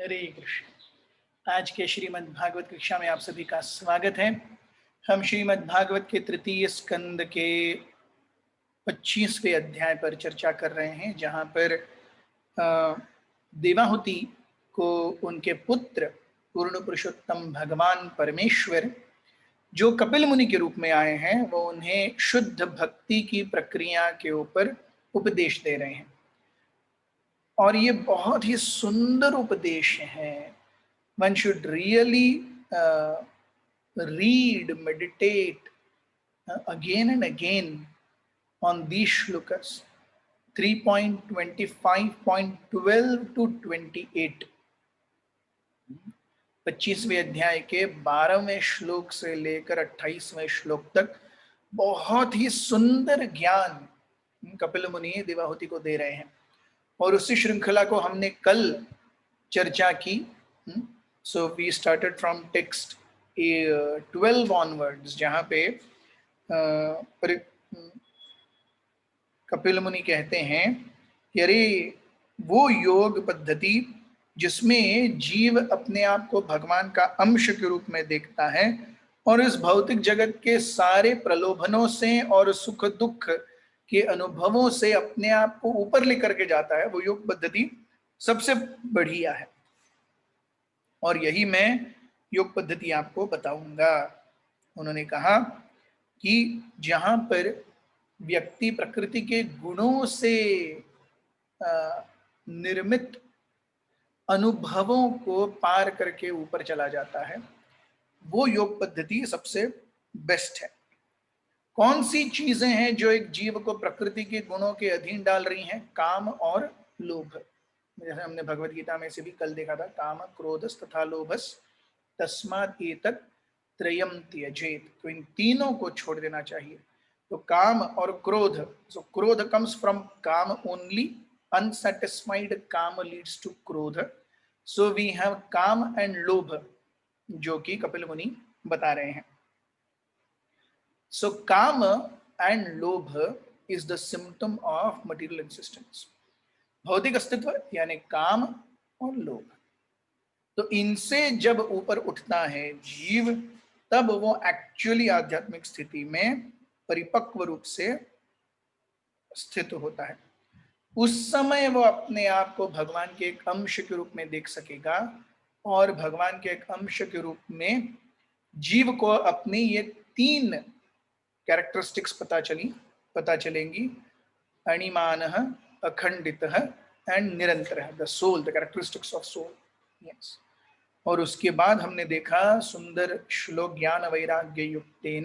हरे कृष्ण। आज के श्रीमद् भागवत कक्षा में आप सभी का स्वागत है। हम श्रीमद् भागवत के तृतीय स्कंद के 25वें अध्याय पर चर्चा कर रहे हैं, जहां पर देवाहुति को उनके पुत्र पूर्ण पुरुषोत्तम भगवान परमेश्वर जो कपिल मुनि के रूप में आए हैं, वो उन्हें शुद्ध भक्ति की प्रक्रिया के ऊपर उपदेश दे रहे हैं। और ये बहुत ही सुंदर उपदेश है। One should really read, meditate again and again on these shlokas 3.25.12 to 28। 25वें अध्याय के 12वें श्लोक से लेकर 28वें श्लोक तक बहुत ही सुंदर ज्ञान कपिल मुनि देवाहुति को दे रहे हैं। और उसी श्रृंखला को हमने कल चर्चा की। So we started from text 12 onwards, जहाँ पे कपिल मुनि कहते हैं कि अरे वो योग पद्धति जिसमें जीव अपने आप को भगवान का अंश के रूप में देखता है और इस भौतिक जगत के सारे प्रलोभनों से और सुख दुख के अनुभवों से अपने आप को ऊपर लेकर के जाता है, वो योग पद्धति सबसे बढ़िया है। और यही मैं योग पद्धति आपको बताऊंगा। उन्होंने कहा कि जहां पर व्यक्ति प्रकृति के गुणों से निर्मित अनुभवों को पार करके ऊपर चला जाता है, वो योग पद्धति सबसे बेस्ट है। कौन सी चीजें हैं जो एक जीव को प्रकृति के गुणों के अधीन डाल रही हैं? काम और लोभ। जैसे हमने भगवत गीता में से भी कल देखा था, काम क्रोधस तथा लोभस तस्मात् एतत् त्रयम त्यजेत। तो इन तीनों को छोड़ देना चाहिए। तो काम और क्रोध, सो क्रोध कम्स फ्रॉम काम ओनली, अनसेटिस्फाइड काम लीड्स टू क्रोध। सो वी हैव काम एंड लोभ, जो कि कपिल मुनि बता रहे हैं। सो काम एंड लोभ is the symptom of material existence, भौतिक अस्तित्व यानी काम और लोभ। तो इनसे जब ऊपर उठता है जीव, तब वो एक्चुअली आध्यात्मिक स्थिति में परिपक्व रूप से स्थित होता है। उस समय वो अपने आप को भगवान के एक अंश के रूप में देख सकेगा और भगवान के एक अंश के रूप में जीव को अपनी ये तीन कैरेक्टरिस्टिक्स पता चलेंगी: अणिमानः, अखंडितः एंड निरंतरः, the soul, the characteristics of soul. Yes. और उसके बाद हमने देखा सुंदर श्लोक, ज्ञान वैराग्य युक्तेन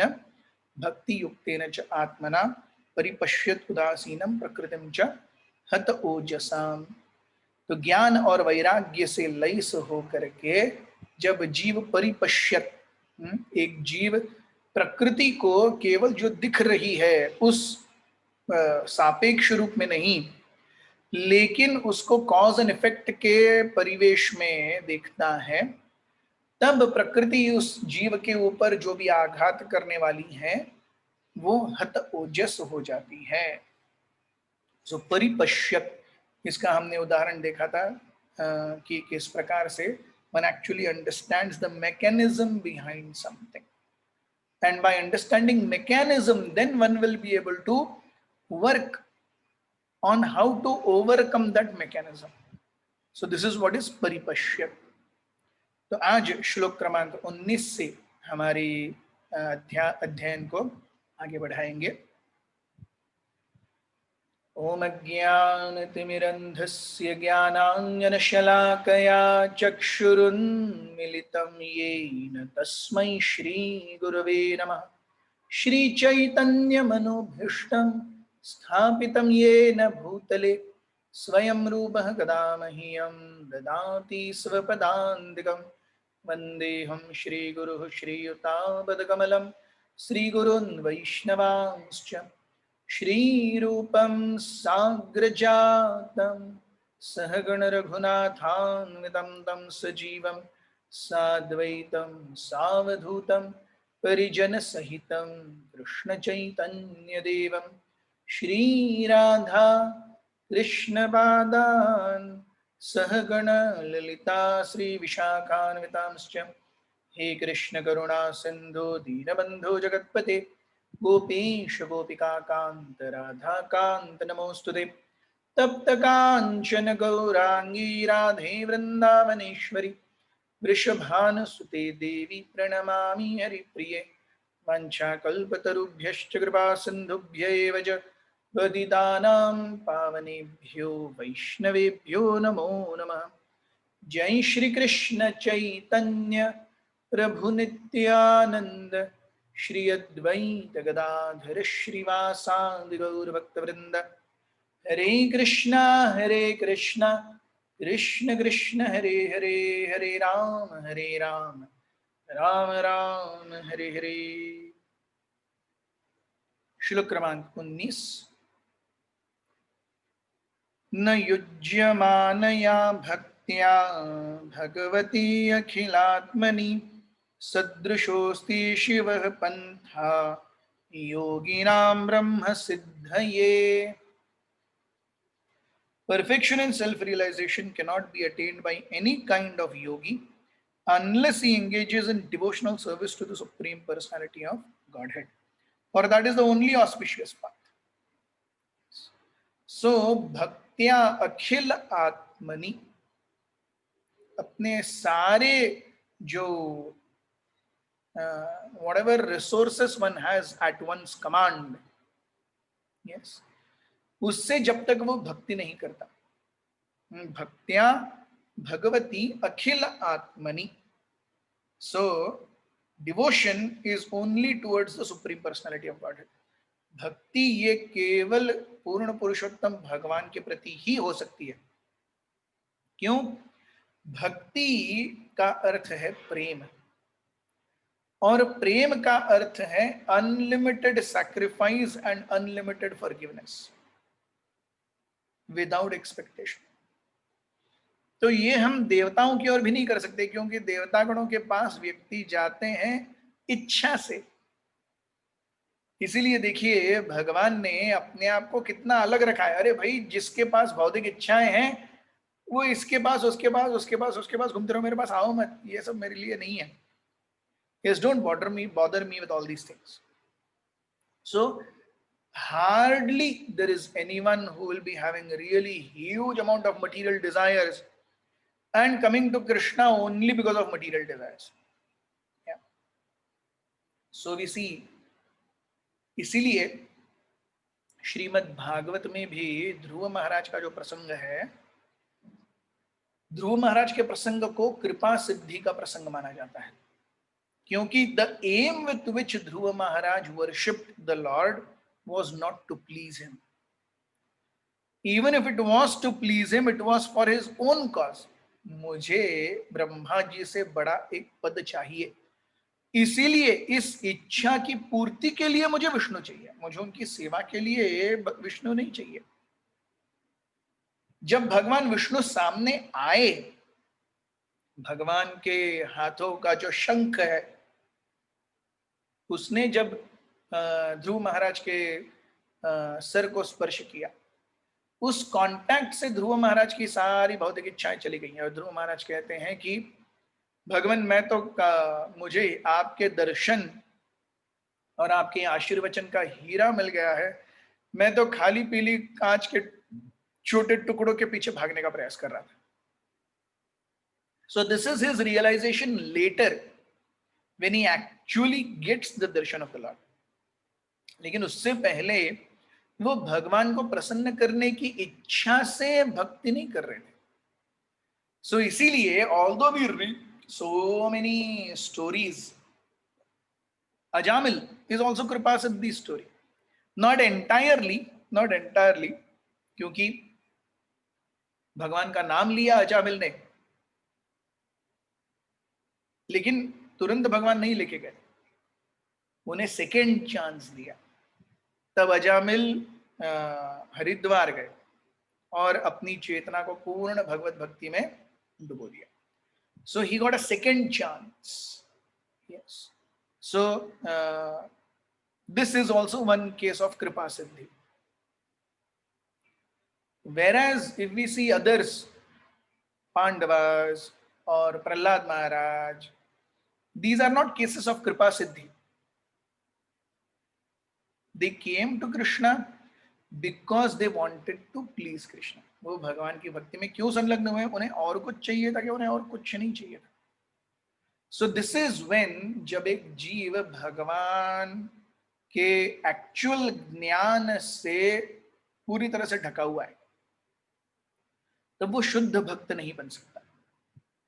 भक्ति युक्तेन च आत्मना परिपश्यत उदासीनम प्रकृतिम च हत ओजसाम। तो ज्ञान और वैराग्य से लयस हो करके जब जीव परिपश्यत, एक जीव प्रकृति को केवल जो दिख रही है उस सापेक्ष रूप में नहीं, लेकिन उसको कॉज एंड इफेक्ट के परिवेश में देखता है, तब प्रकृति उस जीव के ऊपर जो भी आघात करने वाली है वो हत ओजस हो जाती है। सो परिपश्यत, इसका हमने उदाहरण देखा था कि किस प्रकार से one actually understands the mechanism behind something, and by understanding mechanism then one will be able to work on how to overcome that mechanism. So this is what is paripashyat. तो आज श्लोक क्रमांक 19 से हमारी अध्ययन को आगे बढ़ाएंगे। ओम अज्ञानतिमिरन्धस्य ज्ञानाञ्जनशलाकया चक्षुरुन्मिलितं येन तस्मै श्रीगुरवे नमः। श्रीचैतन्यमनोभीष्टं स्थापितं येन भूतले स्वयं रूपः कदा मह्यं ददाति स्वपदान्तिकं। वन्देऽहं श्रीगुरुः श्रीयुतापदकमलं श्रीगुरून् वैष्णवांश्च श्रीरूपं साग्रजातं सहगण रघुनाथान्वितं तं सजीवं साद्वैतं सावधूतं परिजनसहितं कृष्णचैतन्यदेवं श्रीराधा कृष्णपादान् सहगण ललिता श्री विशाखान्वितांश्च हे कृष्ण करुणा सिंधु दीनबंधु जगत्पते गोपीश गोपिका कांत राधा कांत नमोस्तुते तप्त कांचन गौरांगी राधे वृंदावनेश्वरी वृषभानुसुते देवी प्रणमामि हरिप्रिये वाञ्छाकल्पतरुभ्यश्च कृपा सिन्धुभ्य एव च पतितानां पावनेभ्यो वैष्णवेभ्यो नमो नमः। जय श्री कृष्ण चैतन्य प्रभु नित्यानंद श्री अद्वैत गदाधर श्रीवासादि गौर भक्तवृंद हरे कृष्णा कृष्ण कृष्ण हरे हरे हरे राम राम राम हरे हरे। श्लोक क्रमांक 19। न युज्यमानया भक्त्या भगवती अखिलात्मनि सदृशोऽस्ति शिवः पन्था योगिनां ब्रह्म सिद्धये। Perfection and self-realization cannot be attained by any kind of yogi unless he engages in devotional service to the Supreme Personality of Godhead. For that is the only auspicious path. So, bhaktya akhil atmani, अपने सारे जो whatever resources one has at one's command, yes, उससे जब तक वो भक्ति नहीं करता, भक्त्या भगवती अखिल आत्मनि, so devotion is only towards the Supreme Personality of Godhead. भक्ति ये केवल पूर्ण पुरुषोत्तम भगवान के प्रति ही हो सकती है। क्यों? भक्ति का अर्थ है प्रेम, और प्रेम का अर्थ है unlimited sacrifice and unlimited forgiveness without expectation. तो ये हम देवताओं की ओर भी नहीं कर सकते, क्योंकि देवतागणों के पास व्यक्ति जाते हैं इच्छा से। इसीलिए देखिए भगवान ने अपने आप को कितना अलग रखा है। अरे भाई, जिसके पास भौतिक इच्छाएं हैं वो इसके पास उसके पास उसके पास उसके पास घूमते रहो, मेरे पास आओ मत, ये सब मेरे लिए नहीं है। Yes, don't bother me with all these things. So hardly there is anyone who will be having a really huge amount of material desires and coming to Krishna only because of material desires. Yeah. So we see, इसीलिए श्रीमद् भागवत में भी ध्रुव महाराज का जो प्रसंग है, ध्रुव महाराज के प्रसंग को कृपा सिद्धि का प्रसंग माना जाता है, क्योंकि the aim with which Dhruva Maharaj worshipped the lord was not to please him. Even if it was to please him, it was for his own cause. मुझे ब्रह्मा जी से बड़ा एक पद चाहिए, इसीलिए इस इच्छा की पूर्ति के लिए मुझे विष्णु चाहिए, मुझे उनकी सेवा के लिए विष्णु नहीं चाहिए। जब भगवान विष्णु सामने आए, भगवान के हाथों का जो शंख है, उसने जब ध्रुव महाराज के सर को स्पर्श किया, उस कांटेक्ट से ध्रुव महाराज की सारी भौतिक इच्छाएं चली गई हैं। और ध्रुव महाराज कहते हैं कि भगवान, मैं तो मुझे आपके दर्शन और आपके आशीर्वचन का हीरा मिल गया है, मैं तो खाली पीली कांच के छोटे टुकड़ों के पीछे भागने का प्रयास कर रहा था। So this is his realization later when he actually gets the darshan of the Lord. लेकिन उससे पहले वो भगवान को प्रसन्न करने की इच्छा से भक्ति नहीं कर रहे थे। सो इसीलिए although we read so many stories, Ajamil is also Kripa Siddhi story. Not entirely, क्योंकि भगवान का नाम लिया अजामिल ने, लेकिन तुरंत भगवान नहीं लेके गए, उन्हें सेकेंड चांस दिया। तब अजामिल हरिद्वार गए और अपनी चेतना को पूर्ण भगवत भक्ति में डुबो दिया। So he got a second chance. Yes, so this is also one case of kripa siddhi. Whereas if we see others, Pandavas और प्रहलाद महाराज, these are not cases of kripa siddhi. They came to Krishna because they wanted to please Krishna. वो भगवान की भक्ति में क्यों संलग्न हुए? उन्हें और कुछ चाहिए था कि उन्हें और कुछ नहीं चाहिए था. So this is when जब एक जीव भगवान के एक्चुअल ज्ञान से पूरी तरह से ढका हुआ है, तब वो शुद्ध भक्त नहीं बन सकता.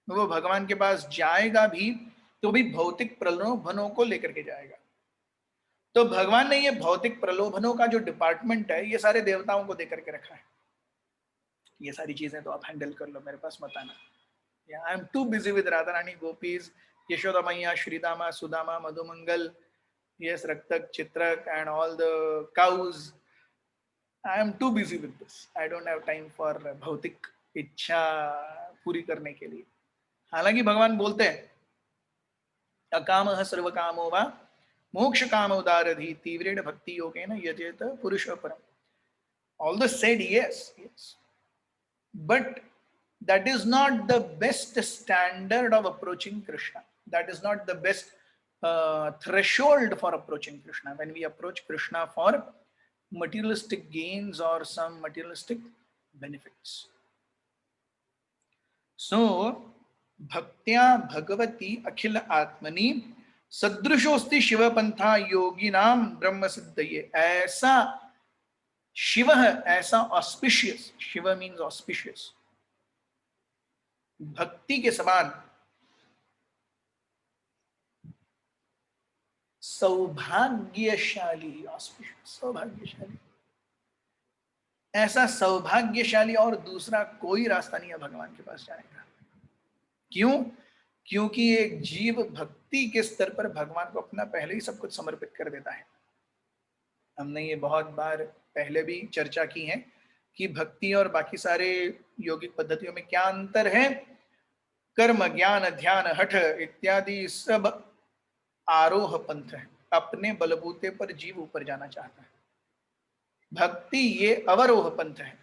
वो भगवान के पास जाएगा भी तो भी भौतिक प्रलोभनों को लेकर के जाएगा. तो भगवान ने ये भौतिक प्रलोभनों का जो डिपार्टमेंट है ये सारे देवताओं को देकर के रखा है. ये सारी चीजें तो आप हैंडल कर लो, मेरे पास मत आना. I am too busy with Radha Rani, gopis, Yashoda मैया, श्रीदामा, सुदामा, मधुमंगल, yes, रक्तक, चित्रक and all the cows. I am too busy with this. I don't have time for भौतिक इच्छा पूरी करने के लिए. हालांकि भगवान बोलते हैं अकामः सर्व कामो वा मोक्ष काम उदारधि तीव्रेण भक्ति योगेन यजेत पुरुषः परम. All this said, yes, but that is not the best standard of approaching Krishna. That is not the best threshold for approaching Krishna. When we approach Krishna for materialistic gains or some materialistic benefits. So, bhaktya bhagavati akhila atmani sadrishosti shiva pantha yoginam brahma siddhaye. ऐसा शिव है, ऐसा auspicious. Shiv means auspicious. भक्ति के समान सौभाग्यशाली, सौभाग्यशाली, ऐसा सौभाग्यशाली और दूसरा कोई रास्ता नहीं है भगवान के पास जाने का. क्यों? क्योंकि एक जीव भक्ति के स्तर पर भगवान को अपना पहले ही सब कुछ समर्पित कर देता है. हमने ये बहुत बार पहले भी चर्चा की है कि भक्ति और बाकी सारे योगिक पद्धतियों में क्या अंतर है. कर्म, ज्ञान, ध्यान, हठ इत्यादि सब आरोह पंथ है. अपने बलबूते पर जीव ऊपर जाना चाहता है. भक्ति ये अवरोह पंथ है.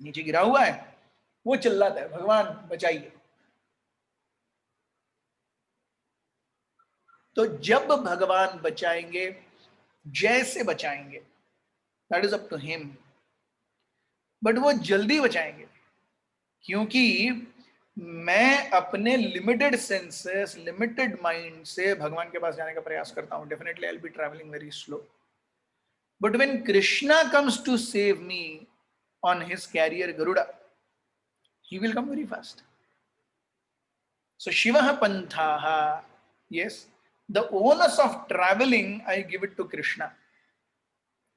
नीचे गिरा हुआ है, वो चिल्लाता है भगवान बचाइए. तो जब भगवान बचाएंगे, जैसे बचाएंगे, that is up to him. But वो जल्दी बचाएंगे क्योंकि मैं अपने लिमिटेड सेंसेस, लिमिटेड माइंड से भगवान के पास जाने का प्रयास करता हूं. Definitely I will be travelling very slow. But when Krishna comes to save me on his carrier Garuda, he will come very fast. So शिवः पंथाः, yes, the onus of traveling I give it to Krishna.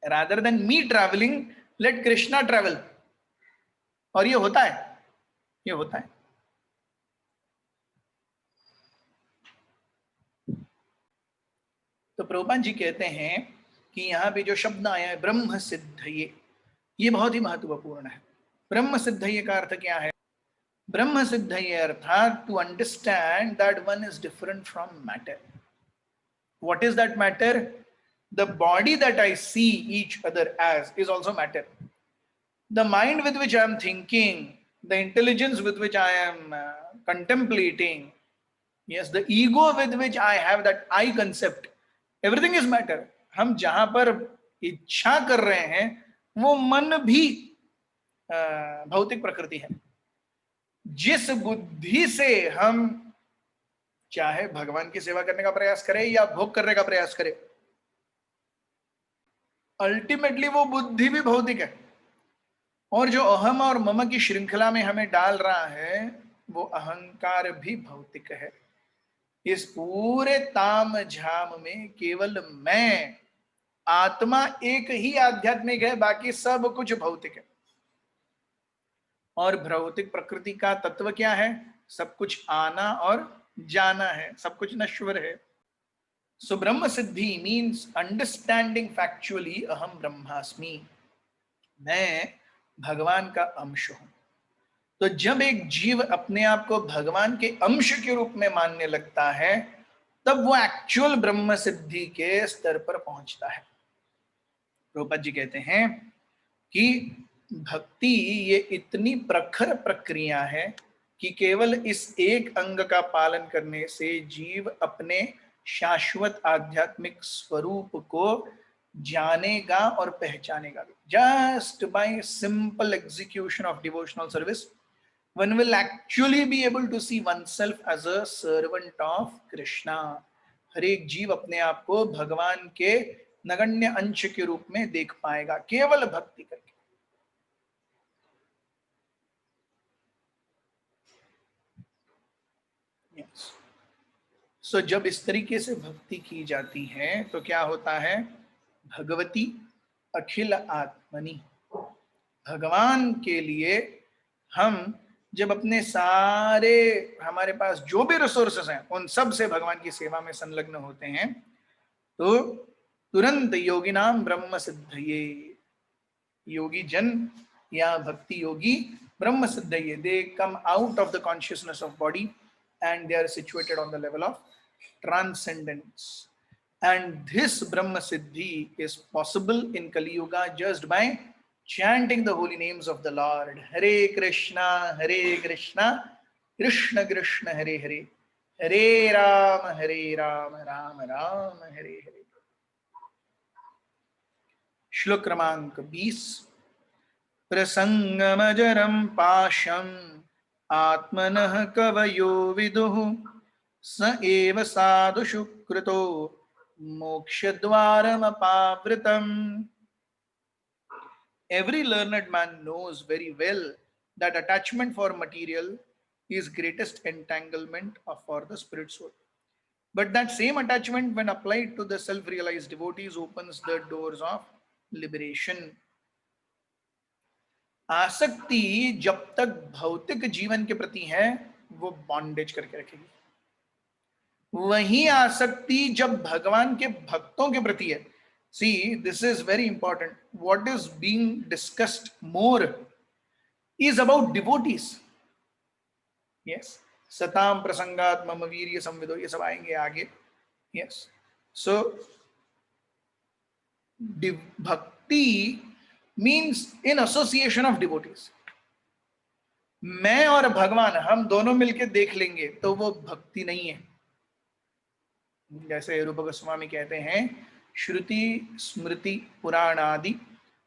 Rather than me traveling, let Krishna travel. और ये होता है, ये होता है. तो प्रभुपाद जी कहते हैं कि यहाँ पे जो शब्द आया है ब्रह्म सिद्धये, ये बहुत ही महत्वपूर्ण है. ब्रह्म सिद्धये का अर्थ क्या है? ब्रह्म सिद्धये अर्थात to understand that one is different from matter. What is that matter? The body that I see each other as is also matter. The mind with which I am thinking, the intelligence with which I am contemplating, yes, the ego with which I have that I concept, everything is matter. हम जहां पर इच्छा कर रहे हैं वो मन भी भौतिक प्रकृति है. जिस बुद्धि से हम चाहे भगवान की सेवा करने का प्रयास करे या भोग करने का प्रयास करे, अल्टीमेटली वो बुद्धि भी भौतिक है. और जो अहम और मम की श्रृंखला में हमें डाल रहा है वो अहंकार भी भौतिक है. इस पूरे ताम झाम में केवल मैं, आत्मा एक ही आध्यात्मिक है, बाकी सब कुछ भौतिक है. और भौतिक प्रकृति का तत्व क्या है? सब कुछ आना और जाना है, सब कुछ नश्वर है. सो ब्रह्म सिद्धि मीन्स अंडरस्टैंडिंग फैक्चुअली अहम ब्रह्मास्मि, मैं भगवान का अंश हूं. तो जब एक जीव अपने आप को भगवान के अंश के रूप में मानने लगता है तब वो एक्चुअल ब्रह्म सिद्धि के स्तर पर पहुंचता है. प्रभुपाद जी कहते हैं कि भक्ति ये इतनी प्रखर प्रक्रिया है कि केवल इस एक अंग का पालन करने से जीव अपने शाश्वत आध्यात्मिक स्वरूप को जानेगा और पहचानेगा। Just by simple execution of devotional service one will actually be able to see oneself as a servant of Krishna। हर एक जीव अपने आप को भगवान के नगण्य अंश के रूप में देख पाएगा केवल भक्ति करके। yes. So, जब इस तरीके से भक्ति की जाती है तो क्या होता है? भगवती अखिल आत्मनि, भगवान के लिए हम जब अपने सारे हमारे पास जो भी रिसोर्सेस हैं उन सब से भगवान की सेवा में संलग्न होते हैं तो तुरंत योगी नाम ब्रह्म सिद्धये, योगी जन या भक्ति योगी ब्रह्म सिद्धये, they come out of the consciousness of body and they are situated on the level of transcendence, and this brahma siddhi is possible in Kali Yuga just by chanting the holy names of the Lord, Hare Krishna Krishna Krishna Hare Hare, Hare Rama Ram Ram Hare Hare। श्लोक क्रमांक 20। प्रसंगमजरं पाशं आत्मनः कवयो विदुः स एव साधु शुक्रतो मोक्षद्वारमपावृतम्। Every learned man knows very well that attachment for material is greatest entanglement for the spirit soul. But that same attachment, when applied to the self-realized devotees, opens the doors of liberation। आसक्ति जब तक भौतिक जीवन के प्रति है वो bondage करके रखेगी, वही आसक्ति जब भगवान के भक्तों के प्रति है, see this is very important, what is being discussed more is about devotees। yes, सताम प्रसंगात मम वीर्य संविदो, ये सब आएंगे आगे। yes, so भक्ति means in association of devotees। मैं और भगवान हम दोनों मिलके देख लेंगे तो वो भक्ति नहीं है। जैसे रूप गोस्वामी कहते हैं, श्रुति स्मृति पुराणादि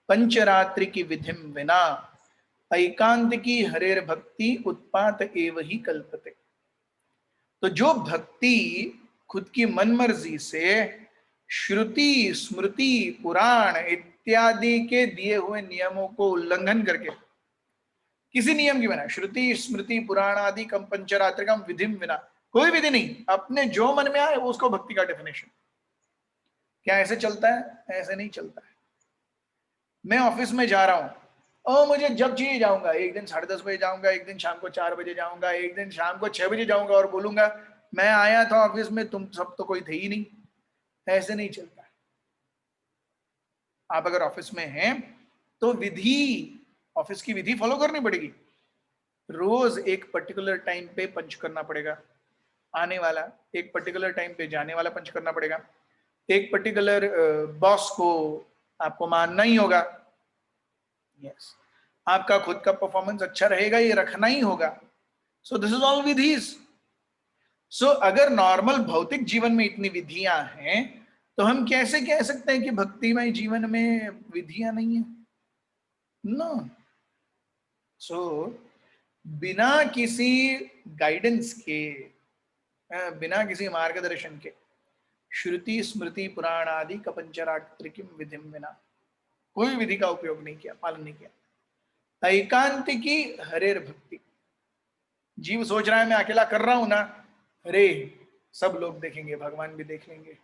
पंचरात्रि की विधिम विना एकांत की हरेर भक्ति उत्पात एव ही कल्पते। तो जो भक्ति खुद की मनमर्जी से श्रुति स्मृति पुराण इत्यादि के दिए हुए नियमों को उल्लंघन करके, किसी नियम की बिना, श्रुति स्मृति पुराण आदि कम पंचरात्रिकम विधिम बिना, कोई विधि नहीं, अपने जो मन में आए वो उसको भक्ति का डेफिनेशन। क्या ऐसे चलता है? ऐसे नहीं चलता है। मैं ऑफिस में जा रहा हूं और मुझे जब चाहिए जाऊंगा, एक दिन 10:30 बजे जाऊंगा, एक दिन शाम को 4 बजे जाऊंगा, एक दिन शाम को 6 बजे जाऊंगा और बोलूंगा मैं आया था ऑफिस में, तुम सब तो कोई थे ही नहीं। ऐसे नहीं चलता है। आप अगर ऑफिस में हैं तो विधि, ऑफिस की विधि फॉलो करनी पड़ेगी। रोज एक पर्टिकुलर टाइम पे पंच करना पड़ेगा, आने वाला एक पर्टिकुलर टाइम पे जाने वाला पंच करना पड़ेगा, एक पर्टिकुलर बॉस को आपको मानना ही होगा। यस, आपका खुद का परफॉर्मेंस अच्छा रहेगा, ये रखना ही होगा। सो दिस इज ऑल विधीज। सो अगर नॉर्मल भौतिक जीवन में इतनी विधियां हैं तो हम कैसे कह सकते हैं कि भक्तिमय जीवन में विधियां नहीं है? नो। सो बिना किसी गाइडेंस के, बिना किसी मार्गदर्शन के, श्रुति स्मृति पुराण आदि का पंचरात्रिकम विधिम बिना कोई विधि का उपयोग नहीं किया, पालन नहीं किया। एकांत की हरेर भक्ति, जीव सोच रहा है मैं अकेला कर रहा हूं ना, अरे सब लोग देखेंगे, भगवान भी देख लेंगे।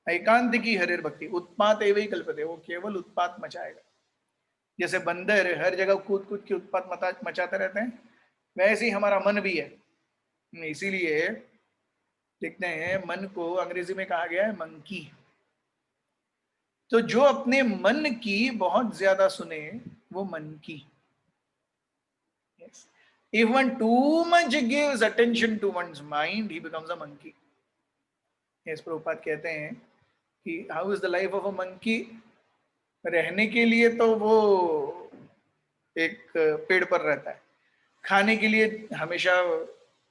एकांत की हरेर भक्ति उत्पात एवं कल्पते, वो केवल उत्पात मचाएगा। जैसे बंदर हर जगह कूद कूद के उत्पात मचाते रहते हैं, वैसे ही हमारा मन भी है। इसीलिए देखते हैं मन को अंग्रेजी में कहा गया है मंकी। तो जो अपने मन की बहुत ज्यादा सुने वो monkey. If one too much gives attention to one's mind, he becomes a monkey। yes, Prabhupada कहते हैं कि how is the life of a monkey? रहने के लिए तो वो एक पेड़ पर रहता है, खाने के लिए हमेशा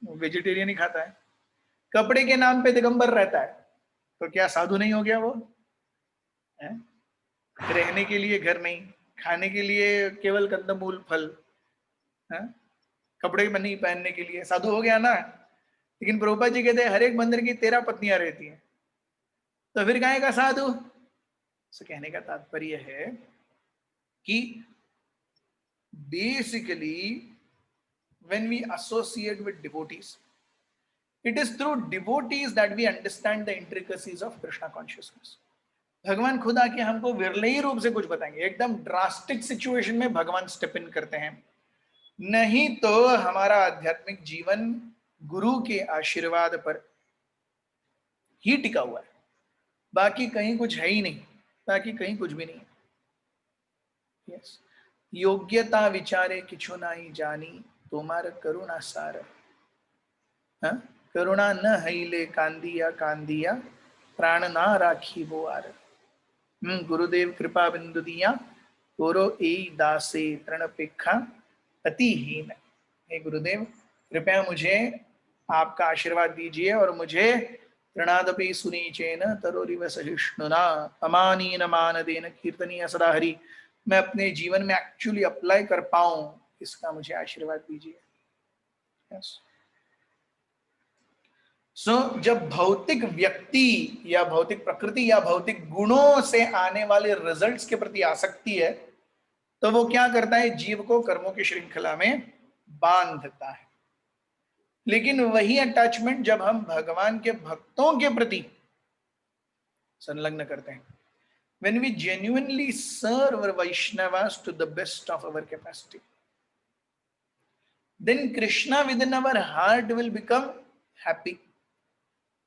वेजिटेरियन ही खाता है, कपड़े के नाम पे दिगंबर रहता है, तो क्या साधु नहीं हो गया वो? है? रहने के लिए घर नहीं, खाने के लिए केवल कंदमूल फल, है? कपड़े में नहीं पहनने के लिए साधु हो गया ना? लेकिन प्रभुपाद जी कहते हैं हर एक मंदिर की 13 पत्नियां रहती हैं, तो फिर काहे का साधु? तो कहने का तात्पर्य है कि basically when we associate with devotees, it is through devotees that we understand the intricacies of Krishna consciousness. भगवान खुद आके हमको विरलई रूप से कुछ बताएंगे, एकदम ड्रास्टिक सिचुएशन में भगवान स्टेप इन करते हैं, नहीं तो हमारा आध्यात्मिक जीवन गुरु के आशीर्वाद पर ही टिका हुआ है, बाकी कहीं कुछ है ही नहीं, बाकी कहीं कुछ भी नहीं। यस, योग्यता विचारे किछु नाई जानी, तुम्हार करुणा सार, करुणा न हईले कांदिया कांदिया, प्राण ना राखी वो आर। गुरुदेव कृपा बिंदु दिया, तोरो ए दासे तृणपेक्षा अतिहीन। हे गुरुदेव कृपया मुझे आपका आशीर्वाद दीजिए और मुझे तृणादपि सुनीचेन तरोरिव सहिष्णुना अमानीन मानदेन कीर्तनीय सदा हरि, मैं अपने जीवन में एक्चुअली अप्लाई कर पाऊं, इसका मुझे आशीर्वाद दीजिए। यस। सो जब भौतिक व्यक्ति या भौतिक प्रकृति या भौतिक गुणों से आने वाले रिजल्ट्स के प्रति आसक्ति है, तो वो क्या करता है? जीव को कर्मों की श्रृंखला में बांधता है। लेकिन वही अटैचमेंट जब हम भगवान के भक्तों के प्रति संलग्न करते हैं, when we genuinely serve our Vaishnavas to the best of our capacity, then Krishna within our heart will become happy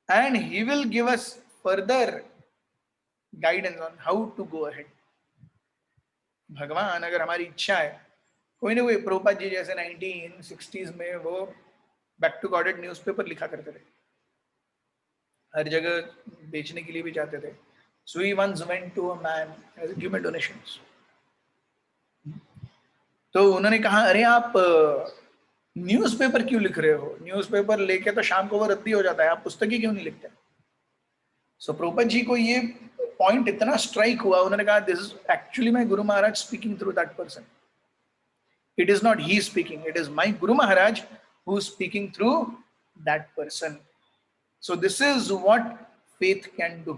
and he will give us further guidance on how to go ahead. भगवान अगर हमारी इच्छा है, कोई ना कोई प्रभुपाद जी जैसे 1960s में वो बैक टू गॉडेड न्यूज़पेपर लिखा करते थे, हर जगह बेचने के लिए भी जाते थे। So he once went to a man, give me donations. तो उन्होंने कहा अरे आप न्यूज़पेपर क्यों लिख रहे हो? न्यूज़पेपर लेके तो शाम को वो रद्दी हो जाता है, आप पुस्तक ही क्यों नहीं लिखते? सो प्रभुपाद जी को ये पॉइंट इतना स्ट्राइक हुआ, उन्होंने कहा this is actually my guru maharaj speaking through that person, it is not he speaking, it is my guru maharaj who is speaking through that person. So this is what faith can do.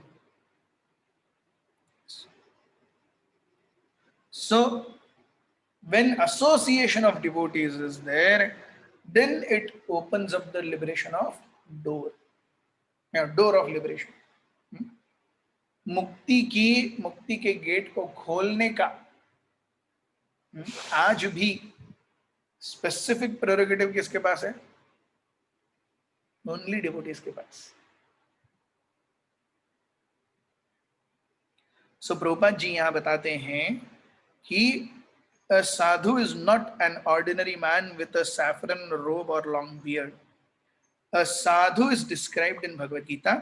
So when association of devotees is there, then it opens up the liberation of door, door of liberation. मुक्ति के gate को खोलने का आज भी specific prerogative किसके पास है? Only devotees के पास। सो प्रभुपाद जी यहां बताते हैं कि a sadhu is not an ordinary man with a saffron robe or long beard. A sadhu is described in Bhagavad Gita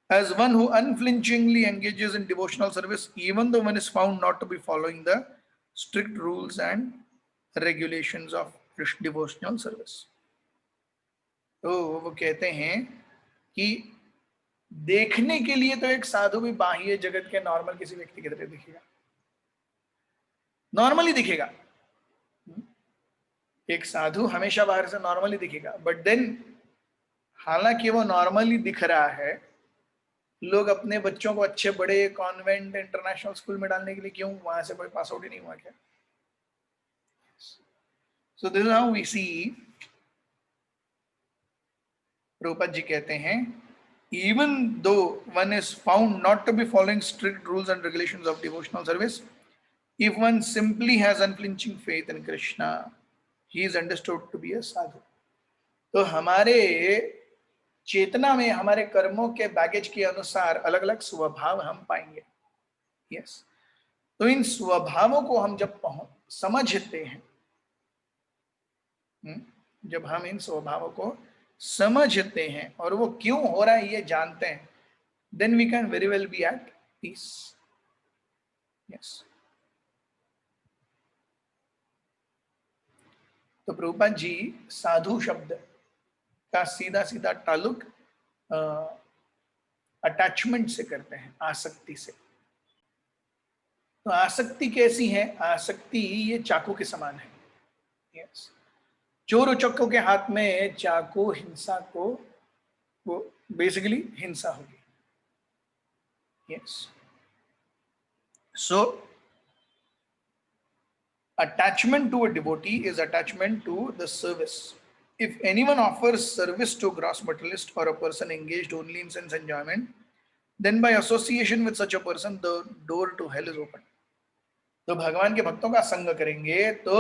as one who unflinchingly engages in devotional service even though one is found not to be following the strict rules and regulations of devotional service. तो वो कहते हैं कि देखने के लिए तो एक साधु भी बाह्य जगत के नॉर्मल किसी व्यक्ति की तरह दिखेगा, नॉर्मली दिखेगा। एक साधु हमेशा बाहर से नॉर्मली दिखेगा, बट देन हालांकि वो नॉर्मली दिख रहा है, लोग अपने बच्चों को अच्छे बड़े कॉन्वेंट इंटरनेशनल स्कूल में डालने के लिए क्यों? वहां से कोई पास आउट ही नहीं हुआ क्या? So this is how we see. Prabhupada ji कहते हैं even though one is found not to be following strict rules and regulations of devotional service, if one simply has unflinching faith in Krishna, he is understood to be a sadhu. तो हमारे चेतना में हमारे कर्मों के baggage के अनुसार अलग अलग स्वभाव हम पाएंगे। यस, तो इन स्वभावों को हम जब समझते हैं, जब हम इन स्वभावों को समझते हैं और वो क्यों हो रहा है ये जानते हैं, then we can very well be at peace. Yes. तो प्रभुपाद जी साधु शब्द का सीधा सीधा ताल्लुक अटैचमेंट से करते हैं, आसक्ति से। तो आसक्ति कैसी है? आसक्ति ये चाकू के समान है। यस, चोर उचक्कों के हाथ में चाकू हिंसा को, वो बेसिकली हिंसा होगी। Yes, so attachment to a devotee is attachment to the service. If anyone offers service to a gross materialist or a person engaged only in sense enjoyment, then by association with such a person, the door to hell is open. तो भगवान के भक्तों का संग करेंगे तो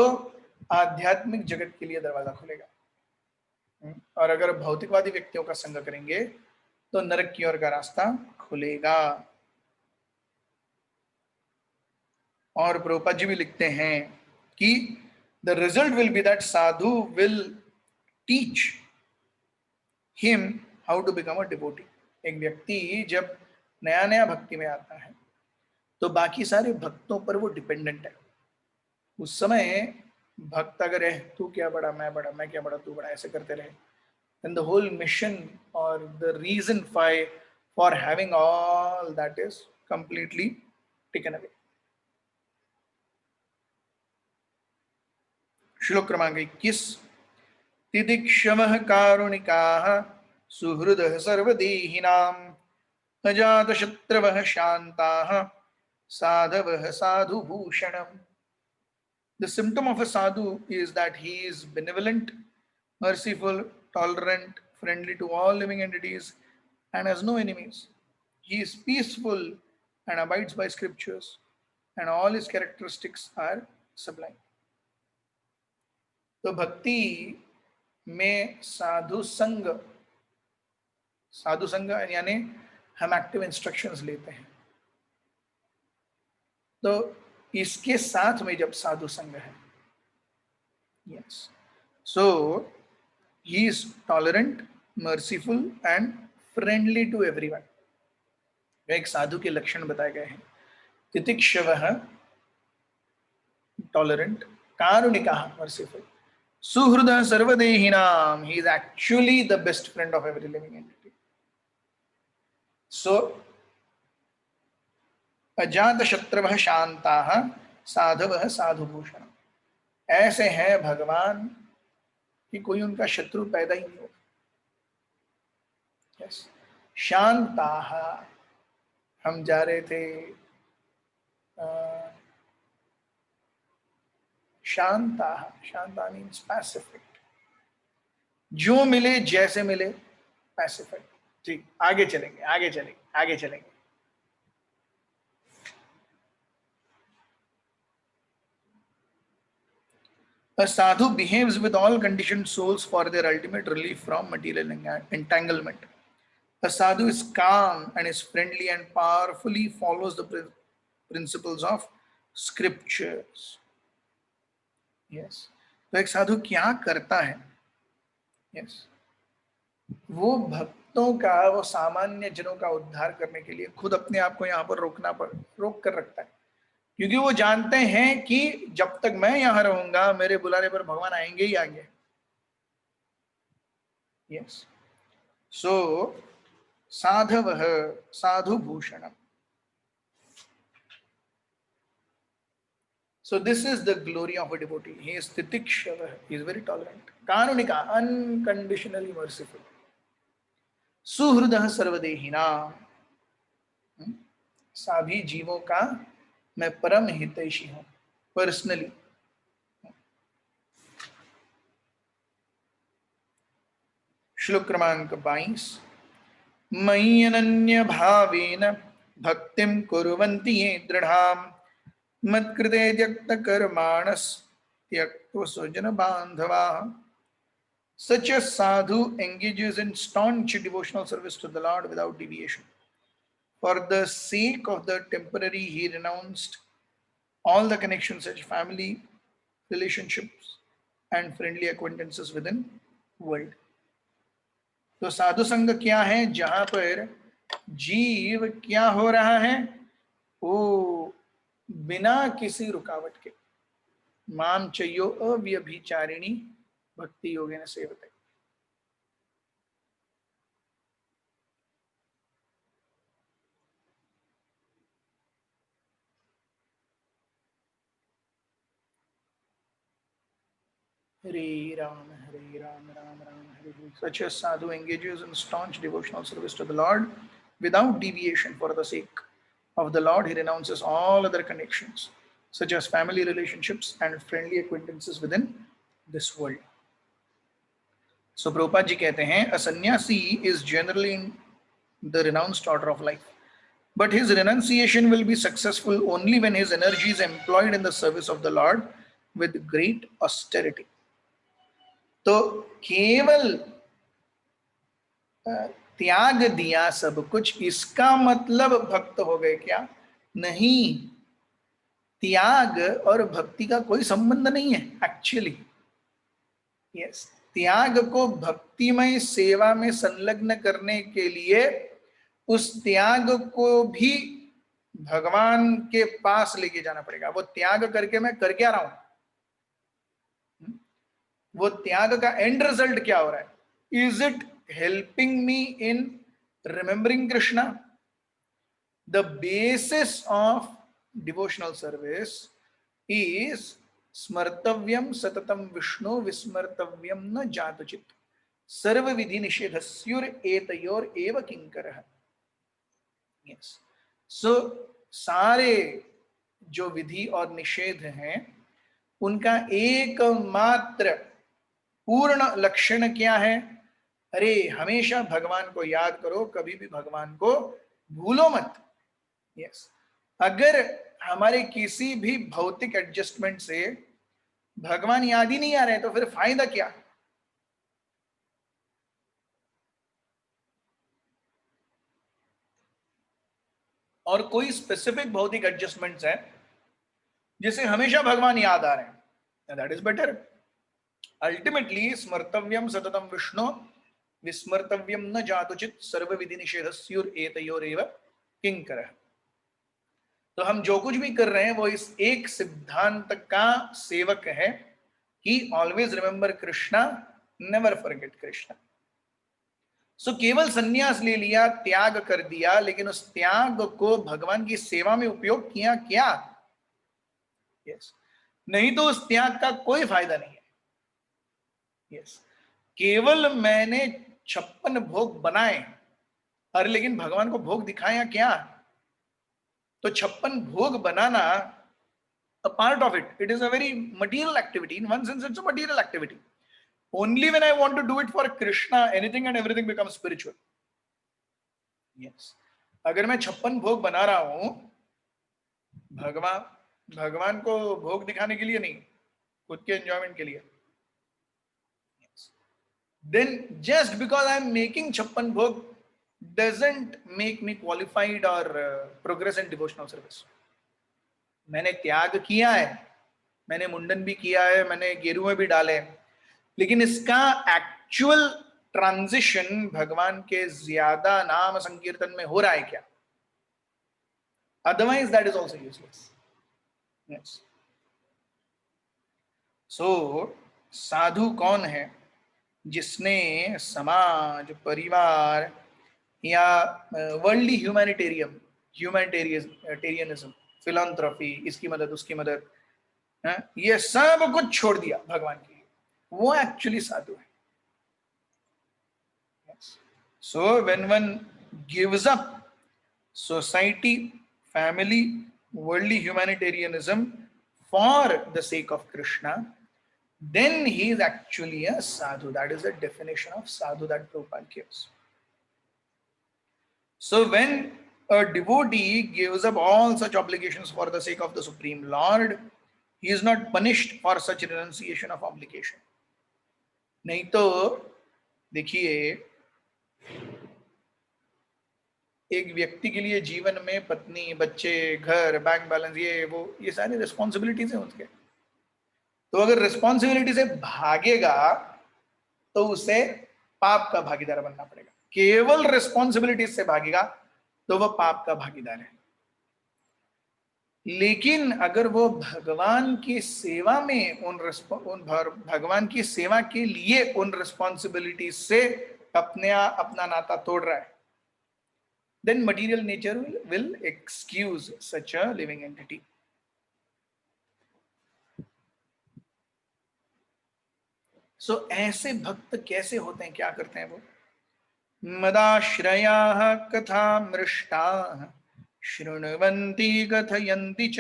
आध्यात्मिक जगत के लिए दरवाजा खुलेगा, और अगर भौतिकवादी व्यक्तियों का संग करेंगे तो नरक की ओर का रास्ता खुलेगा। और प्रभुपाद जी भी लिखते हैं कि the result will be that sadhu will teach him how to become a devotee. एक व्यक्ति जब नया नया भक्ति में आता है तो बाकी सारे भक्तों पर वो डिपेंडेंट है। उस समय भक्त अगर है तू क्या बड़ा मैं बड़ा, मैं क्या बड़ा तू बड़ा, ऐसे करते रहे, then the whole mission or the reason for having all that is completely taken away. श्लोक क्रमांक 21। तितिक्षवः कारुणिकाः सुहृदः सर्वदेहिनाम् अजातशत्रवः शान्ताः साधवः साधुभूषणम्। The symptom of a sadhu is that he is benevolent, merciful, tolerant, friendly to all living entities, and has no enemies. He is peaceful and abides by scriptures, and all his characteristics are sublime. तो भक्ति में साधु संग यानी हम active instructions लेते हैं, तो इसके साथ में जब साधु संग है, yes, so he is tolerant, merciful and friendly to everyone. एक साधु के लक्षण बताए गए हैं। तितिक्षवः टॉलरेंट, कारुणिकः मर्सीफुल, सुहृदः सर्वदेहिनां, he is actually the best friend of every living entity. So अजातशत्रवः शान्ताः साधवः साधुभूषणम्, ऐसे हैं भगवान कि कोई उनका शत्रु पैदा ही नहीं होगा। yes. शान्ताः, हम जा रहे थे शांता, शांता मीन्स पैसिफिक, जो मिले जैसे मिले पैसिफिक। ठीक, आगे चलेंगे आगे चलेंगे आगे चलेंगे। A sadhu behaves with all conditioned souls for their ultimate relief from material entanglement. A sadhu is calm and is friendly and powerfully follows the principles of scriptures. Yes. तो एक साधु क्या करता है? Yes. वो भक्तों का, वो सामान्य जनों का उद्धार करने के लिए खुद अपने आप को यहाँ पर रोक कर रखता है, क्योंकि वो जानते हैं कि जब तक मैं यहाँ रहूंगा मेरे बुलाने पर भगवान आएंगे ही आएंगे। यस, सो साधवः साधुभूषणम्। So this is the glory of a devotee. He is titikshava, he is very tolerant. Karunika, unconditionally merciful. सुहृदः सर्वदेहिनां, सभी जीवों का मैं परम हितैषी हूं, पर्सनली। श्लोक क्रमांक 22। मयि अनन्य भावेन भक्तिं कुर्वन्ति ये दृढाम् मत्कृते त्यक्तकर्माणस् त्यक्त्वा स्वजन बान्धवाः। Such a sadhu engages in staunch devotional service to the Lord without deviation. For the sake of the temporary, he renounced all the connections such family, relationships, and friendly acquaintances within world. तो साधु संग क्या है? जहां पर जीव क्या हो रहा है, वो बिना किसी रुकावट के माम चयो अव्यभिचारिणी भक्ति योगेन सेवते। Hare Ram, Ram Ram, Hare Hare. Such a sadhu engages in staunch devotional service to the Lord without deviation for the sake of the Lord. He renounces all other connections, such as family relationships and friendly acquaintances within this world. So Prabhupada ji कहते हैं, a sannyasi is generally in the renounced order of life, but his renunciation will be successful only when his energy is employed in the service of the Lord with great austerity. तो केवल त्याग दिया सब कुछ, इसका मतलब भक्त हो गए क्या? नहीं, त्याग और भक्ति का कोई संबंध नहीं है एक्चुअली। यस, त्याग को भक्तिमय सेवा में संलग्न करने के लिए उस त्याग को भी भगवान के पास लेके जाना पड़ेगा। वो त्याग करके मैं कर क्या रहा हूं? वो त्याग का एंड रिजल्ट क्या हो रहा है? Is it helping me in remembering Krishna? The basis of devotional service is स्मर्तव्यम सततम विष्णु विस्मर्तव्यम न जातुचित सर्व विधि निषेधस्युर एतयोर एव किंकरः। यस, सो सारे जो विधि और निषेध हैं उनका एकमात्र पूर्ण लक्षण क्या है? अरे हमेशा भगवान को याद करो, कभी भी भगवान को भूलो मत। यस, अगर हमारे किसी भी भौतिक एडजस्टमेंट से भगवान याद ही नहीं आ रहे तो फिर फायदा क्या? और कोई स्पेसिफिक भौतिक एडजस्टमेंट्स है जिसे हमेशा भगवान याद आ रहे हैं, दैट इज बेटर। अल्टीमेटली स्मर्तव्यम सततम विष्णु विस्मर्तव्यम न जातुचित सर्व विधि निषेधस्युर एतयोरेव किंकरः। तो हम जो कुछ भी कर रहे हैं वो इस एक सिद्धांत का सेवक है कि always remember Krishna, never forget Krishna. So केवल संन्यास ले लिया, त्याग कर दिया, लेकिन उस त्याग को भगवान की सेवा में उपयोग किया क्या? यस, नहीं तो उस त्याग का कोई फायदा नहीं है। यस, केवल मैंने 56 भोग बनाए, अरे लेकिन भगवान को भोग दिखाया क्या? तो 56 भोग बनाना, a part of it, it is a very material activity. In one sense, it's a material activity. Only when I want to do it for Krishna, anything and everything becomes spiritual. Yes. अगर मैं 56 भोग बना रहा हूं भगवान को भोग दिखाने के लिए नहीं, खुद के एंजॉयमेंट के लिए, then just because I am making 56 भोग doesn't make me qualified or progress in devotional service. मैंने त्याग किया है, मैंने मुंडन भी किया है, मैंने गेरुए भी डाले, लेकिन इसका एक्चुअल ट्रांजिशन भगवान के ज्यादा नाम संकीर्तन में हो रहा है क्या? Otherwise that is also useless. Yes, so साधु कौन है? जिसने समाज, परिवार या वर्ल्डली ह्यूमैनिटेरियनिज्म, फिलैंथ्रोपी, इसकी मदद उसकी मदद, ये सब कुछ छोड़ दिया भगवान के लिए, वो एक्चुअली साधु है। So when one gives up society, family, worldly humanitarianism for the sake of Krishna, then he is actually a sadhu. That is the definition of sadhu that Prabhupada gives. So when a devotee gives up all such obligations for the sake of the Supreme Lord, he is not punished for such renunciation of obligation. नहीं तो देखिए, एक व्यक्ति के लिए जीवन में पत्नी, बच्चे, घर, बैंक बैलेंस, ये सारी रिस्पॉन्सिबिलिटीज हैं उसके। तो अगर रिस्पॉन्सिबिलिटी से भागेगा तो उसे पाप का भागीदार बनना पड़ेगा। केवल रिस्पॉन्सिबिलिटी से भागेगा तो वह पाप का भागीदार है। लेकिन अगर वो भगवान की सेवा में भगवान की सेवा के लिए उन रिस्पॉन्सिबिलिटी से अपना नाता तोड़ रहा है, then material nature will excuse such a living entity. So ऐसे भक्त कैसे होते हैं, क्या करते हैं वो? मदाश्रयाः कथामृष्टाः शृण्वन्ति कथयन्ति च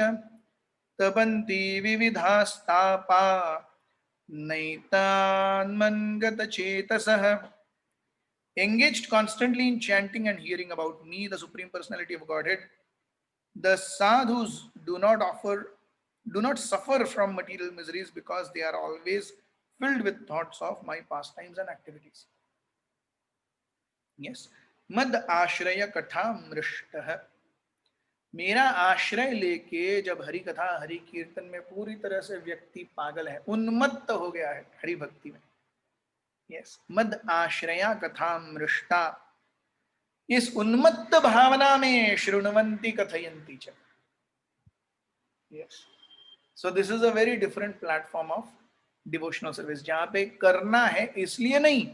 तपन्ति विविधास्तापा नैतान्मन्गतचेतसः. Engaged constantly in chanting and hearing about me, the Supreme Personality of Godhead, the sadhus do not suffer from material miseries because they are always filled with thoughts of my pastimes and activities. Yes. मद आश्रय कथा मृष्टः. मेरा आश्रय लेके जब हरि कथा हरि कीर्तन में पूरी तरह से व्यक्ति पागल है, उन्मत्त हो गया है हरि भक्ति में. यस. मद आश्रया कथा मृष्टा. इस उन्मत्त भावना में शृण्वन्ति कथयन्ति च. Yes. So this is a very different platform of devotional service, जहां पे करना है इसलिए नहीं,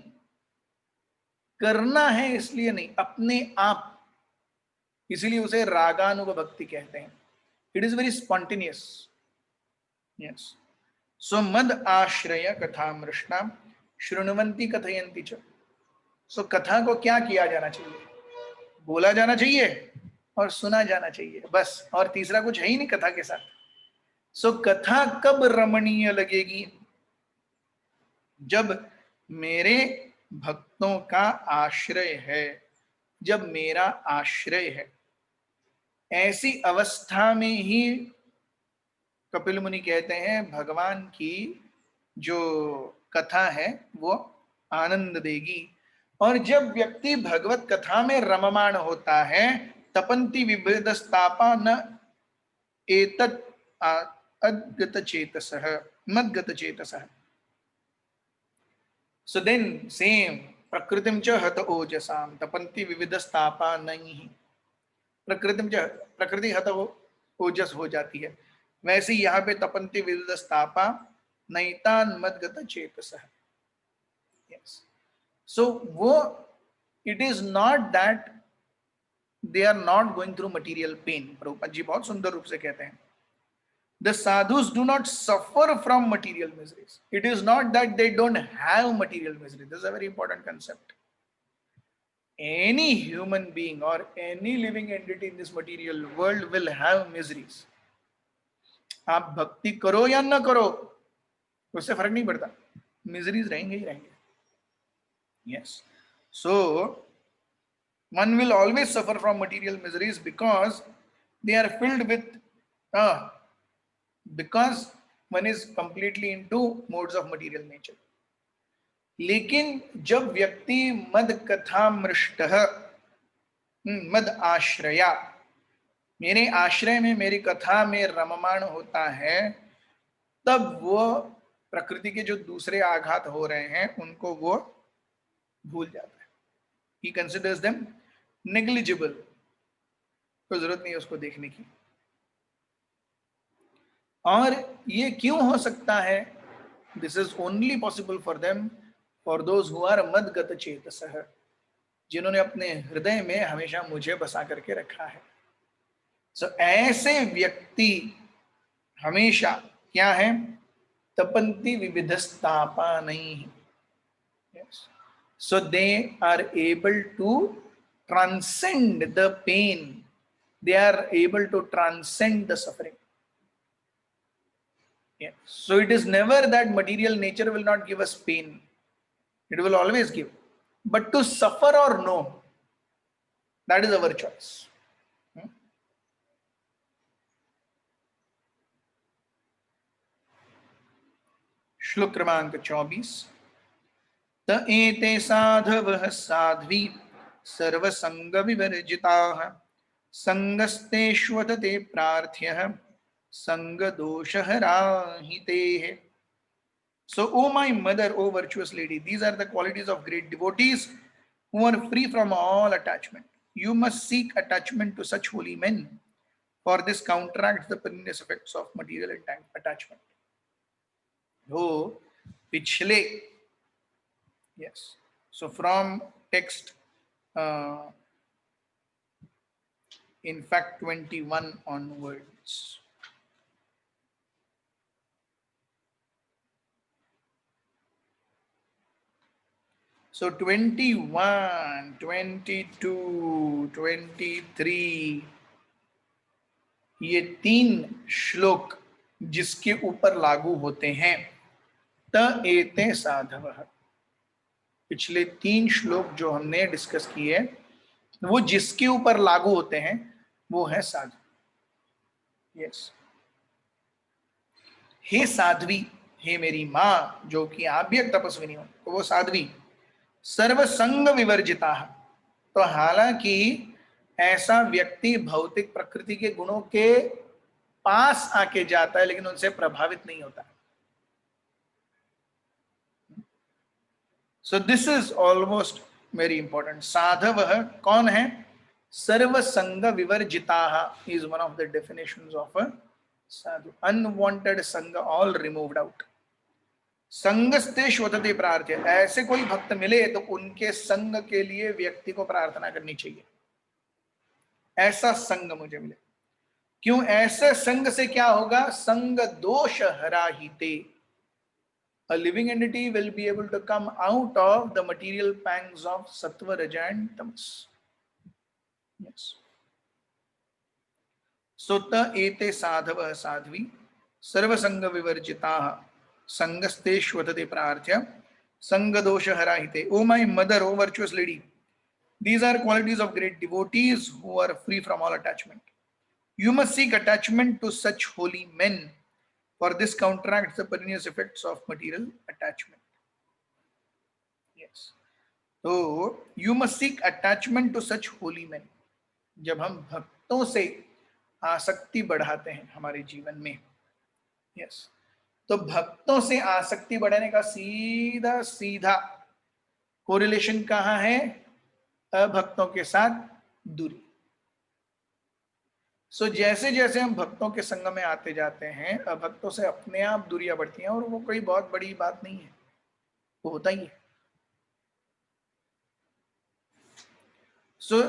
करना है इसलिए नहीं, अपने आप. इसीलिए उसे रागानुग भक्ति कहते हैं. It is very spontaneous. Yes. So मद आश्रय कथा मृष्टा शृण्वन्ति कथयन्ति च. सो कथा को क्या किया जाना चाहिए? बोला जाना चाहिए और सुना जाना चाहिए, बस. और तीसरा कुछ है ही नहीं कथा के साथ. सो कथा कब रमणीय लगेगी? जब मेरे भक्तों का आश्रय है, जब मेरा आश्रय है. ऐसी अवस्था में ही कपिल मुनि कहते हैं भगवान की जो कथा है वो आनंद देगी. और जब व्यक्ति भगवत कथा में रममाण होता है, तपंती विभेदस्तापा न एतत् अद्गत चेतसः मद्गत चेतसः. So then same प्रकृतिम च हत ओजसाम तपंती विविधस्तापा नहीं. प्रकृतिम च, प्रकृति हत ओजस हो जाती है, वैसे यहाँ पे तपंती विविधस्तापा नैतान मद्गत चेतसः. Yes. So वो it is not that they are not going through material pain. Prabhupada ji बहुत सुंदर रूप से कहते हैं, the sadhus do not suffer from material miseries. It is not that they don't have material misery. This is a very important concept. Any human being or any living entity in this material world will have miseries. आप भक्ति करो या ना करो उससे फर्क नहीं पड़ता, मिजरीज रहेंगे ही रहेंगे. Yes. So one will always suffer from material miseries because they are filled with because one is completely into modes of material nature. लेकिन जब व्यक्ति मद कथा मृष्टः मद आश्रया, मेरे आश्रय में मेरी कथा में रममाण होता है, तब वो प्रकृति के जो दूसरे आघात हो रहे हैं उनको वो भूल जाता है. He considers them negligible. कोई जरूरत नहीं है उसको देखने की. और ये क्यों हो सकता है? This is only possible for them, for those who are मदगत चेतसः, जिन्होंने अपने हृदय में हमेशा मुझे बसा करके रखा है. सो ऐसे व्यक्ति हमेशा क्या है? तपंती विविधस्तापा नहीं. So they are able to transcend the pain, they are able to transcend the suffering. Yeah. So it is never that material nature will not give us pain. It will always give. But to suffer or no, that is our choice. श्लोक क्रमांक 24. त एते साधवः साध्वी सर्वसंग विवर्जिताः संगस्तेष्वतते प्रार्थ्यः संग दोषहराहितेः. So, O my mother, O virtuous lady, these are the qualities of great devotees who are free from all attachment. You must seek attachment to such holy men, For this counteracts the pernicious effects of material attachment. तो पिछले, yes, so from text in fact 21 onwards. So 21, 22, 23 ये 3 श्लोक जिसके ऊपर लागू होते हैं त एते साधवः। पिछले 3 श्लोक जो हमने डिस्कस किए वो जिसके ऊपर लागू होते हैं वो है साधु। यस, हे साध्वी, हे मेरी मां जो कि आप भी एक तपस्विनी हो, तो वो साध्वी सर्व संग विवर्जिता। तो हालांकि ऐसा व्यक्ति भौतिक प्रकृति के गुणों के पास आके जाता है लेकिन उनसे प्रभावित नहीं होता। So this is almost very important. साधव कौन है? सर्व संग विवर्जिता is one of the definitions of a sadhu. Unwanted sanga all removed out. संगस्ते श्वतते प्रार्थ्य, ऐसे कोई भक्त मिले तो उनके संग के लिए व्यक्ति को प्रार्थना करनी चाहिए, ऐसा संग मुझे मिले। क्यों? ऐसे संग से क्या होगा? संग दोष हराहिते। A living entity will be able to come out of the material pangs of sattva, raja and tamas. Yes. Sutta ete sadhava sadhvi sarvasanga vivarjitaha sangaste shvatate prarthya sanga dosha harahite. O my mother, O virtuous lady, these are qualities of great devotees who are free from all attachment. You must seek attachment to such holy men, for this counteracts the pernicious effects of material attachment. Yes. So you must seek attachment to such holy men. जब हम भक्तों से आसक्ति बढ़ाते हैं हमारे जीवन में, yes, तो भक्तों से आसक्ति बढ़ाने का सीधा सीधा कोरिलेशन कहाँ है? अभक्तों के साथ दूरी। सो जैसे जैसे हम भक्तों के संग में आते जाते हैं, अभक्तों से अपने आप दूरियां बढ़ती हैं, और वो कोई बहुत बड़ी बात नहीं है, वो होता ही है। सो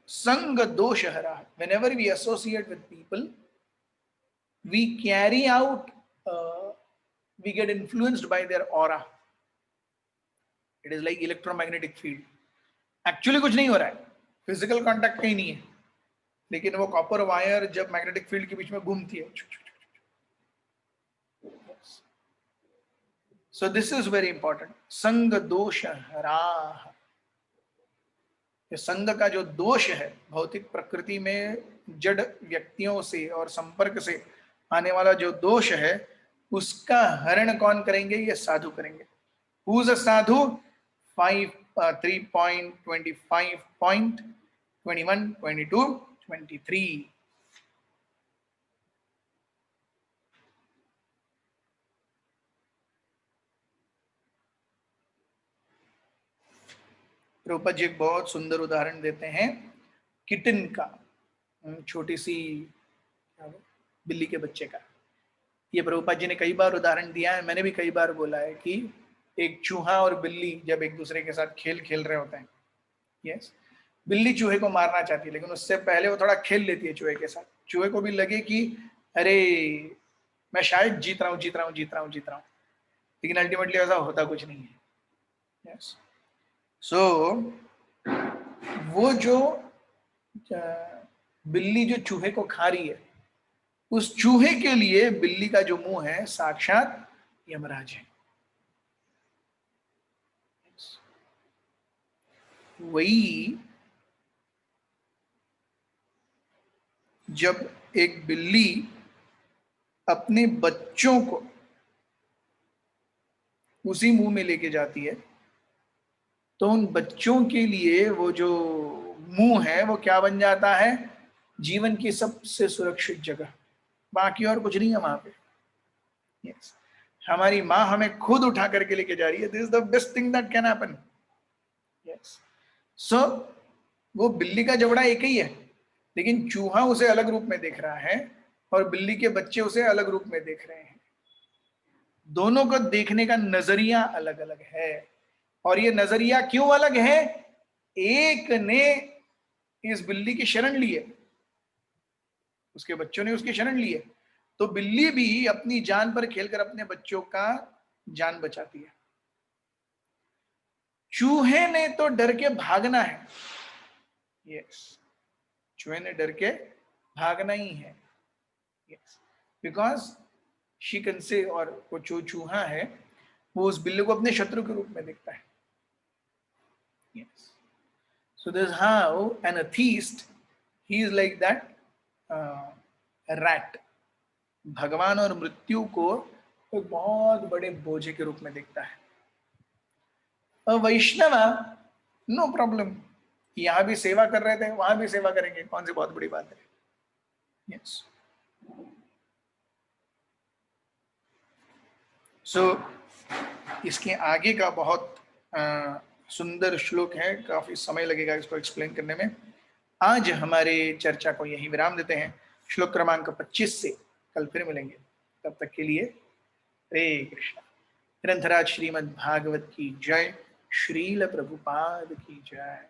संग दोष हरा, whenever we associate with people, we carry out, we get influenced by their aura. It is like electromagnetic field. Actually कुछ नहीं हो रहा है, फिजिकल कांटेक्ट कहीं नहीं है, लेकिन वो कॉपर वायर जब मैग्नेटिक फील्ड के बीच में घूमती है। सो दिस इज वेरी इंपॉर्टेंट। संग दोष हरा, संग का जो दोष है भौतिक प्रकृति में जड़ व्यक्तियों से और संपर्क से आने वाला जो दोष है, उसका हरण कौन करेंगे? ये साधु करेंगे। हु इज अ साधु? 3.25.21, 22, 23। प्रभुपाद जी एक बहुत सुंदर उदाहरण देते हैं किटन का, छोटी सी बिल्ली के बच्चे का। ये प्रभुपाद जी ने कई बार उदाहरण दिया है, मैंने भी कई बार बोला है कि एक चूहा और बिल्ली जब एक दूसरे के साथ खेल खेल रहे होते हैं, यस, बिल्ली चूहे को मारना चाहती है, लेकिन उससे पहले वो थोड़ा खेल लेती है चूहे के साथ। चूहे को भी लगे कि अरे मैं शायद जीत रहा हूँ, लेकिन अल्टीमेटली ऐसा होता कुछ नहीं है। यस, सो वो जो बिल्ली जो चूहे को खा रही है, उस चूहे के लिए बिल्ली का जो मुंह है साक्षात यमराज है। वही जब एक बिल्ली अपने बच्चों को उसी मुंह में लेके जाती है, तो उन बच्चों के लिए वो जो मुंह है वो क्या बन जाता है? जीवन की सबसे सुरक्षित जगह, बाकी और कुछ नहीं है वहां पे। yes. हमारी माँ हमें खुद उठा करके लेके जा रही है। This is the best thing that can happen. Yes, so वो बिल्ली का जबड़ा एक ही है, लेकिन चूहा उसे अलग रूप में देख रहा है और बिल्ली के बच्चे उसे अलग रूप में देख रहे हैं। दोनों को देखने का नजरिया अलग अलग है। और ये नजरिया क्यों अलग है? एक ने इस बिल्ली की शरण ली है, उसके बच्चों ने उसकी शरण ली है, तो बिल्ली भी अपनी जान पर खेलकर अपने बच्चों का जान बचाती है। चूहे ने तो डर के भागना है, यस, चूहे ने डर के भागना ही है, yes, because she can say, और वो जो चूहा है वो उस बिल्ली को अपने शत्रु के रूप में देखता है। Yes, so this how an atheist, he is like that rat, भगवान और मृत्यु को एक बहुत बड़े बोझे के रूप में देखता है। वैष्णव, नो प्रॉब्लम, यहां भी सेवा कर रहे थे वहां भी सेवा करेंगे, कौन सी बहुत बड़ी बात है। यस, सो इसके आगे का बहुत सुंदर श्लोक है, काफी समय लगेगा इसको एक्सप्लेन करने में। आज हमारे चर्चा को यहीं विराम देते हैं। श्लोक क्रमांक 25 से कल फिर मिलेंगे, तब तक के लिए हरे कृष्ण। ग्रंथराज श्रीमद् भागवत की जय, श्रील प्रभुपाद की जय।